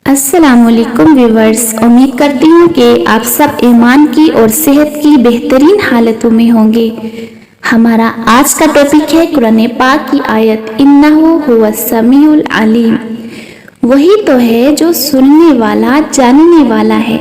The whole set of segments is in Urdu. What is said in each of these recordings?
السلام علیکم ویورز، امید کرتی ہوں کہ آپ سب ایمان کی اور صحت کی بہترین حالتوں میں ہوں گے۔ ہمارا آج کا ٹاپک ہے قرآن پاک کی آیت انہ هو السمیع العلیم۔ وہی تو ہے جو سننے والا جاننے والا ہے۔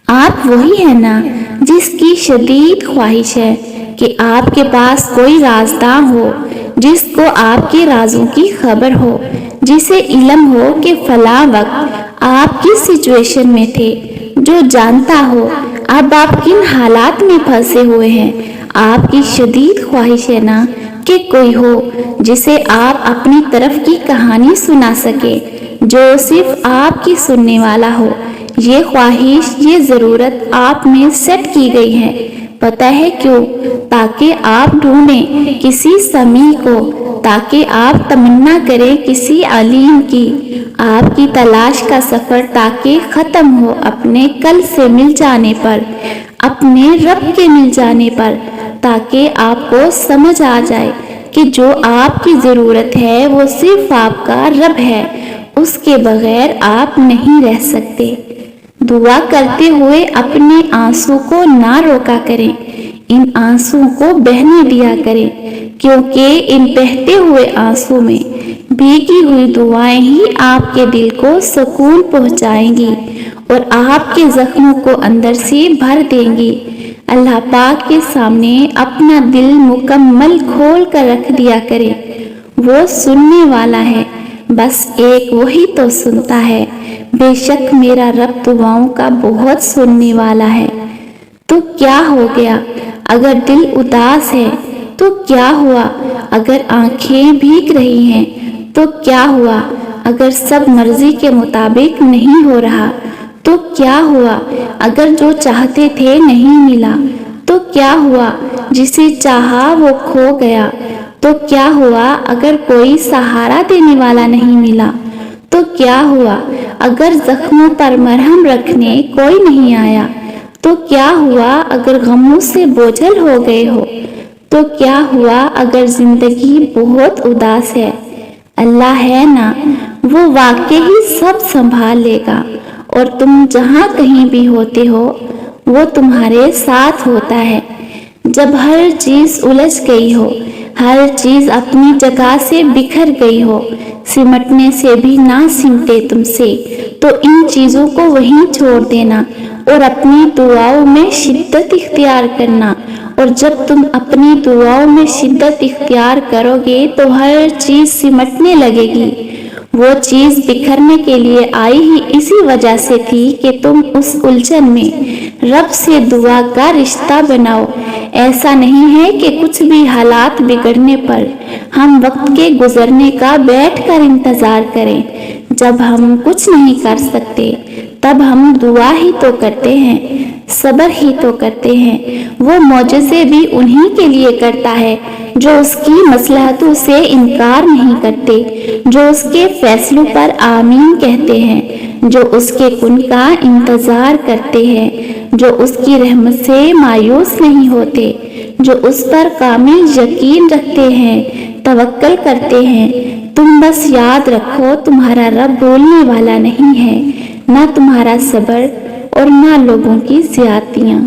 آپ وہی ہے نا جس کی شدید خواہش ہے کہ آپ کے پاس کوئی رازداں ہو، جس کو آپ کے رازوں کی خبر ہو، جسے علم ہو کہ فلاں وقت آپ کس سچویشن میں تھے، جو جانتا ہو اب آپ کن حالات میں پھنسے ہوئے ہیں۔ آپ کی شدید خواہش ہے نا کہ کوئی ہو جسے آپ اپنی طرف کی کہانی سنا سکے، جو صرف آپ کی سننے والا ہو۔ یہ خواہش، یہ ضرورت آپ میں سیٹ کی گئی ہے۔ پتہ ہے کیوں؟ تاکہ آپ ڈھونڈیں کسی سمیع کو، تاکہ آپ تمنا کریں کسی علیم کی۔ آپ کی تلاش کا سفر تاکہ ختم ہو اپنے کل سے مل جانے پر، اپنے رب کے مل جانے پر، تاکہ آپ کو سمجھ آ جائے کہ جو آپ کی ضرورت ہے وہ صرف آپ کا رب ہے، اس کے بغیر آپ نہیں رہ سکتے۔ دعا کرتے ہوئے اپنے آنسوں کو نہ روکا کریں، ان آنسوں کو بہنے دیا کریں، کیونکہ ان بہتے ہوئے آنسوں میں بھیگی ہوئی دعائیں ہی آپ کے دل کو سکون پہنچائیں گی اور آپ کے زخموں کو اندر سے بھر دیں گی۔ اللہ پاک کے سامنے اپنا دل مکمل کھول کر رکھ دیا کریں، وہ سننے والا ہے، بس ایک وہی تو سنتا ہے۔ بے شک میرا رب دعاؤں کا بہت سننے والا ہے۔ تو کیا ہو گیا اگر دل اداس ہے؟ تو کیا ہوا اگر آنکھیں بھیگ رہی ہیں؟ تو کیا ہوا اگر سب مرضی کے مطابق نہیں ہو رہا؟ تو کیا ہوا اگر جو چاہتے تھے نہیں ملا؟ تو کیا ہوا جسے چاہا وہ کھو گیا؟ تو کیا ہوا اگر کوئی سہارا دینے والا نہیں ملا؟ تو کیا ہوا اگر زخموں پر مرہم رکھنے کوئی نہیں آیا؟ تو کیا ہوا اگر غموں سے بوجھل ہو گئے ہو؟ تو کیا ہوا اگر زندگی بہت اداس ہے؟ اللہ ہے نا، وہ واقعی سب سنبھال لے گا، اور تم جہاں کہیں بھی ہوتے ہو وہ تمہارے ساتھ ہوتا ہے۔ جب ہر چیز الجھ گئی ہو، ہر چیز اپنی جگہ سے بکھر گئی ہو، سمٹنے سے بھی نہ سمٹے تم سے، تو ان چیزوں کو وہیں چھوڑ دینا اور اپنی دعاؤں میں شدت اختیار کرنا۔ اور جب تم اپنی دعاؤں میں شدت اختیار کرو گے تو ہر چیز سمٹنے لگے گی۔ وہ چیز بکھرنے کے لیے آئی ہی اسی وجہ سے تھی کہ تم اس الجھن میں رب سے دعا کا رشتہ بناؤ۔ ایسا نہیں ہے کہ کچھ بھی حالات بگڑنے پر ہم وقت کے گزرنے کا بیٹھ کر انتظار کریں۔ جب ہم کچھ نہیں کر سکتے تب ہم دعا ہی تو کرتے ہیں، صبر ہی تو کرتے ہیں۔ وہ معجزے بھی انہی کے لیے کرتا ہے جو اس کی مصلحتوں سے انکار نہیں کرتے، جو اس کے فیصلوں پر آمین کہتے ہیں، جو اس کے کن کا انتظار کرتے ہیں، جو اس کی رحمت سے مایوس نہیں ہوتے، جو اس پر کامل یقین رکھتے ہیں، توکل کرتے ہیں۔ تم بس یاد رکھو تمہارا رب بھولنے والا نہیں ہے، نہ تمہارا صبر اور نہ لوگوں کی زیادتیاں۔